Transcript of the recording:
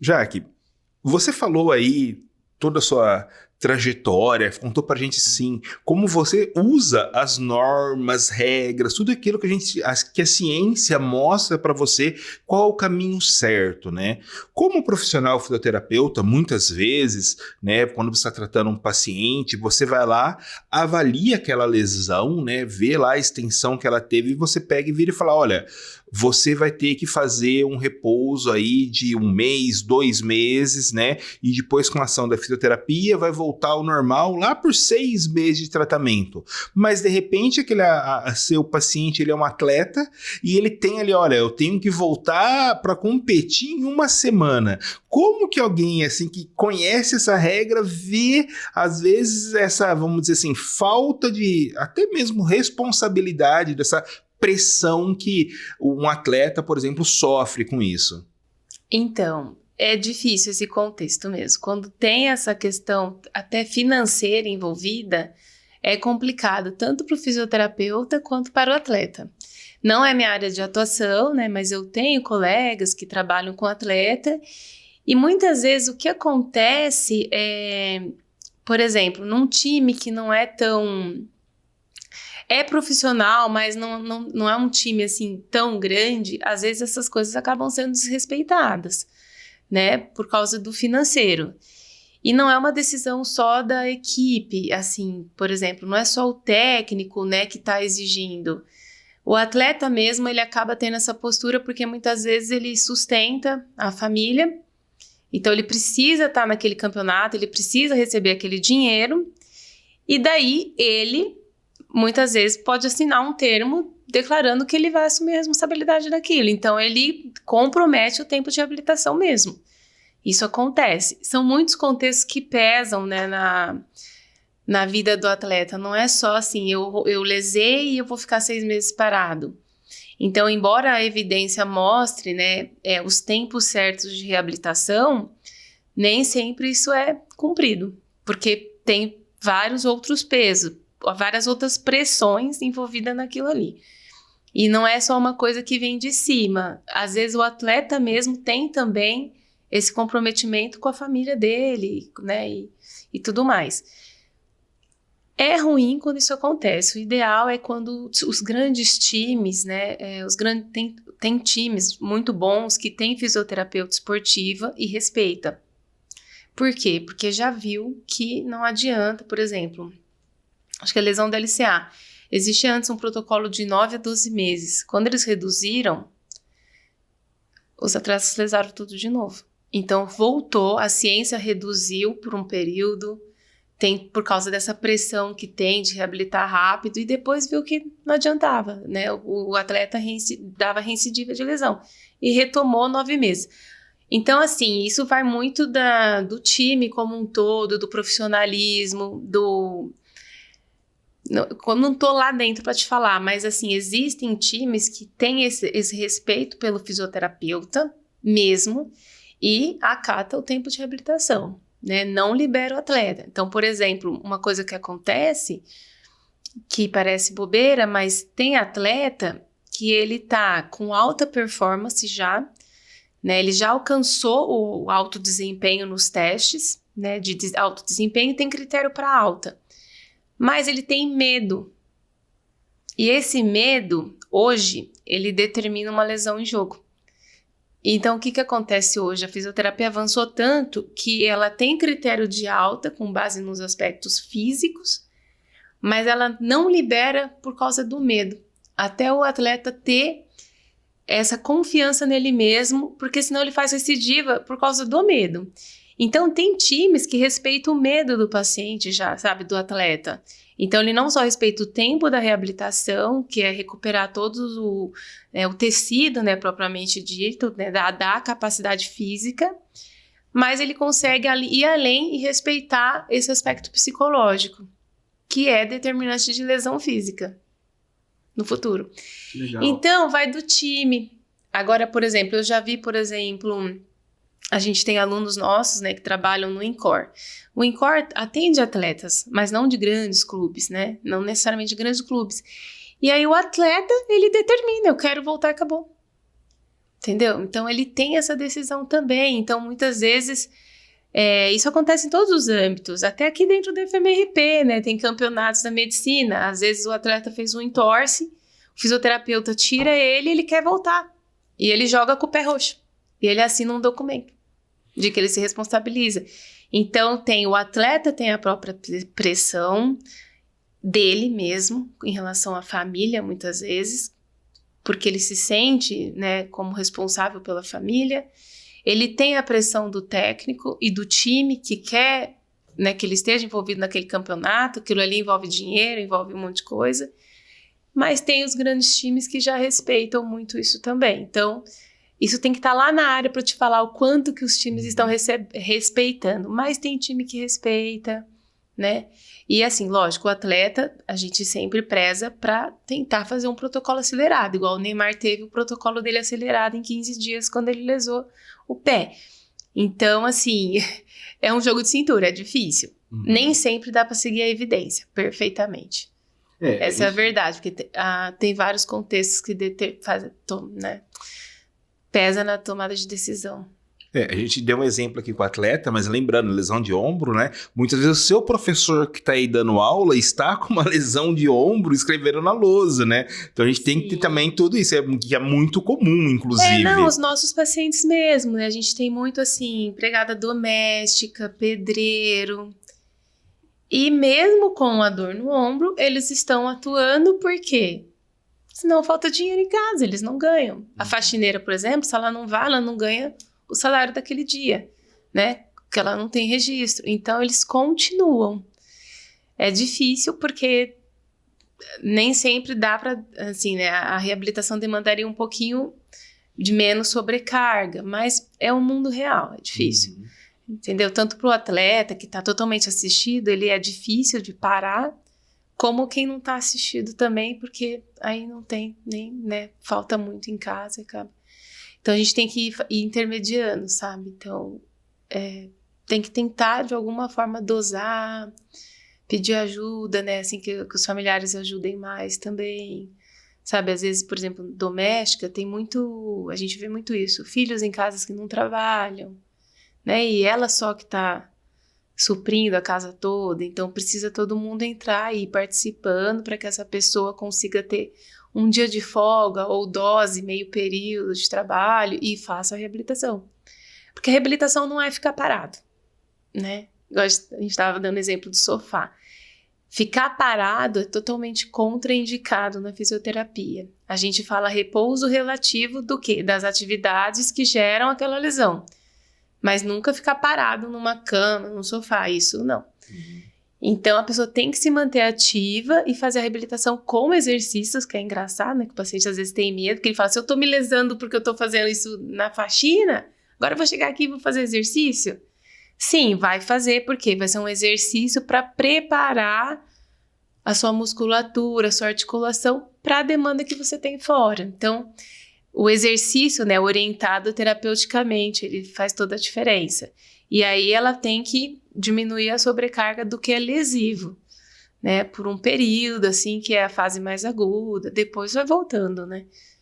Jaque, você falou aí toda a sua trajetória, contou pra gente sim, como você usa as normas, regras, tudo aquilo que que a ciência mostra pra você qual é o caminho certo, né? Como profissional fisioterapeuta, muitas vezes, né, quando você está tratando um paciente, você vai lá, avalia aquela lesão, né, vê lá a extensão que ela teve e você pega e vira e fala, olha, você vai ter que fazer um repouso aí de 1 mês, 2 meses, né? E depois, com a ação da fisioterapia, vai voltar ao normal lá por 6 meses de tratamento. Mas, de repente, seu paciente ele é um atleta e ele tem ali, olha, eu tenho que voltar para competir em 1 semana. Como que alguém, assim, que conhece essa regra, vê, às vezes, essa, vamos dizer assim, falta de, até mesmo responsabilidade dessa pressão que um atleta, por exemplo, sofre com isso? Então, é difícil esse contexto mesmo. Quando tem essa questão até financeira envolvida, é complicado tanto para o fisioterapeuta quanto para o atleta. Não é minha área de atuação, né? Mas eu tenho colegas que trabalham com atleta e muitas vezes o que acontece é, por exemplo, num time que não é tão... É profissional, mas não é um time assim tão grande, às vezes essas coisas acabam sendo desrespeitadas, né? Por causa do financeiro. E não é uma decisão só da equipe, assim, por exemplo, não é só o técnico, né, que está exigindo. O atleta mesmo, ele acaba tendo essa postura porque muitas vezes ele sustenta a família, então ele precisa estar naquele campeonato, ele precisa receber aquele dinheiro, e daí ele, muitas vezes, pode assinar um termo declarando que ele vai assumir a responsabilidade daquilo. Então ele compromete o tempo de reabilitação mesmo. Isso acontece. São muitos contextos que pesam, né, na vida do atleta. Não é só assim, eu lesei e eu vou ficar 6 meses parado. Então, embora a evidência mostre, né, os tempos certos de reabilitação, nem sempre isso é cumprido, porque tem vários outros pesos, várias outras pressões envolvidas naquilo ali. E não é só uma coisa que vem de cima. Às vezes o atleta mesmo tem também esse comprometimento com a família dele, né, e tudo mais. É ruim quando isso acontece. O ideal é quando os grandes times, né, tem times muito bons que tem fisioterapeuta esportiva e respeita. Por quê? Porque já viu que não adianta, por exemplo, acho que a lesão da LCA. Existia antes um protocolo de 9 a 12 meses. Quando eles reduziram, os atletas lesaram tudo de novo. Então, voltou, a ciência reduziu por um período, por causa dessa pressão que tem de reabilitar rápido, e depois viu que não adiantava, né? O atleta dava recidiva de lesão e retomou 9 meses. Então, assim, isso vai muito do time como um todo, do profissionalismo, não tô lá dentro para te falar, mas assim, existem times que têm esse respeito pelo fisioterapeuta mesmo e acata o tempo de reabilitação, né? Não libera o atleta. Então, por exemplo, uma coisa que acontece, que parece bobeira, mas tem atleta que ele tá com alta performance já, né? Ele já alcançou o alto desempenho nos testes, né? De alto desempenho, tem critério para alta. Mas ele tem medo. E esse medo, hoje, ele determina uma lesão em jogo. Então, o que acontece hoje? A fisioterapia avançou tanto que ela tem critério de alta com base nos aspectos físicos, mas ela não libera por causa do medo. Até o atleta ter essa confiança nele mesmo, porque senão ele faz recidiva por causa do medo. Então, tem times que respeitam o medo do paciente já, sabe, do atleta. Então, ele não só respeita o tempo da reabilitação, que é recuperar todo o tecido, né, propriamente dito, né, da capacidade física, mas ele consegue ir além e respeitar esse aspecto psicológico, que é determinante de lesão física no futuro. Legal. Então, vai do time. Agora, por exemplo, eu já vi, por exemplo... A gente tem alunos nossos, né, que trabalham no INCOR. O INCOR atende atletas, mas não de grandes clubes, né? Não necessariamente de grandes clubes. E aí o atleta, ele determina, eu quero voltar, acabou. Entendeu? Então, ele tem essa decisão também. Então, muitas vezes, isso acontece em todos os âmbitos, até aqui dentro do FMRP, né? Tem campeonatos da medicina. Às vezes, o atleta fez um entorse, o fisioterapeuta tira ele e ele quer voltar. E ele joga com o pé roxo. E ele assina um documento de que ele se responsabiliza. Então, o atleta tem a própria pressão dele mesmo, em relação à família, muitas vezes, porque ele se sente, né, como responsável pela família. Ele tem a pressão do técnico e do time que quer, né, que ele esteja envolvido naquele campeonato. Aquilo ali envolve dinheiro, envolve um monte de coisa. Mas tem os grandes times que já respeitam muito isso também. Então, isso tem que estar lá na área para te falar o quanto que os times estão respeitando. Mas tem time que respeita, né? E assim, lógico, o atleta, a gente sempre preza para tentar fazer um protocolo acelerado, igual o Neymar teve o protocolo dele acelerado em 15 dias quando ele lesou o pé. Então, assim, é um jogo de cintura, é difícil. Nem sempre dá para seguir a evidência perfeitamente. Essa é a verdade, porque tem vários contextos que né, pesa na tomada de decisão. A gente deu um exemplo aqui com o atleta, mas lembrando, lesão de ombro, né? Muitas vezes o seu professor que está aí dando aula está com uma lesão de ombro escrevendo na lousa, né? Então a gente tem que ter também tudo isso, que é muito comum, inclusive. Os nossos pacientes mesmo, né? A gente tem muito, assim, empregada doméstica, pedreiro. E mesmo com a dor no ombro, eles estão atuando porque senão falta dinheiro em casa, eles não ganham. A faxineira, por exemplo, se ela não vai, ela não ganha o salário daquele dia, né? Porque ela não tem registro. Então, eles continuam. É difícil porque nem sempre dá para, assim, né? A reabilitação demandaria um pouquinho de menos sobrecarga, mas é um mundo real, é difícil. Entendeu? Tanto para o atleta que está totalmente assistido, ele é difícil de parar, como quem não está assistido também, porque aí não tem nem, né? Falta muito em casa e acaba. Então, a gente tem que ir intermediando, sabe? Então, tem que tentar, de alguma forma, dosar, pedir ajuda, né? Assim, que os familiares ajudem mais também. Sabe, às vezes, por exemplo, doméstica, a gente vê muito isso. Filhos em casas que não trabalham, né? E ela só que está suprindo a casa toda. Então, precisa todo mundo entrar e ir participando para que essa pessoa consiga ter um dia de folga ou dose, meio período de trabalho e faça a reabilitação. Porque a reabilitação não é ficar parado, né? A gente estava dando exemplo do sofá. Ficar parado é totalmente contraindicado na fisioterapia. A gente fala repouso relativo do quê? Das atividades que geram aquela lesão. Mas nunca ficar parado numa cama, num sofá, isso não. Então, a pessoa tem que se manter ativa e fazer a reabilitação com exercícios, que é engraçado, né? Que o paciente às vezes tem medo, porque ele fala, se eu tô me lesando porque eu tô fazendo isso na faxina, agora eu vou chegar aqui e vou fazer exercício? Sim, vai fazer, porque vai ser um exercício para preparar a sua musculatura, a sua articulação para a demanda que você tem fora. Então, o exercício, né, orientado terapeuticamente, ele faz toda a diferença. E aí ela tem que diminuir a sobrecarga do que é lesivo, né? Por um período, assim, que é a fase mais aguda. Depois vai voltando, né?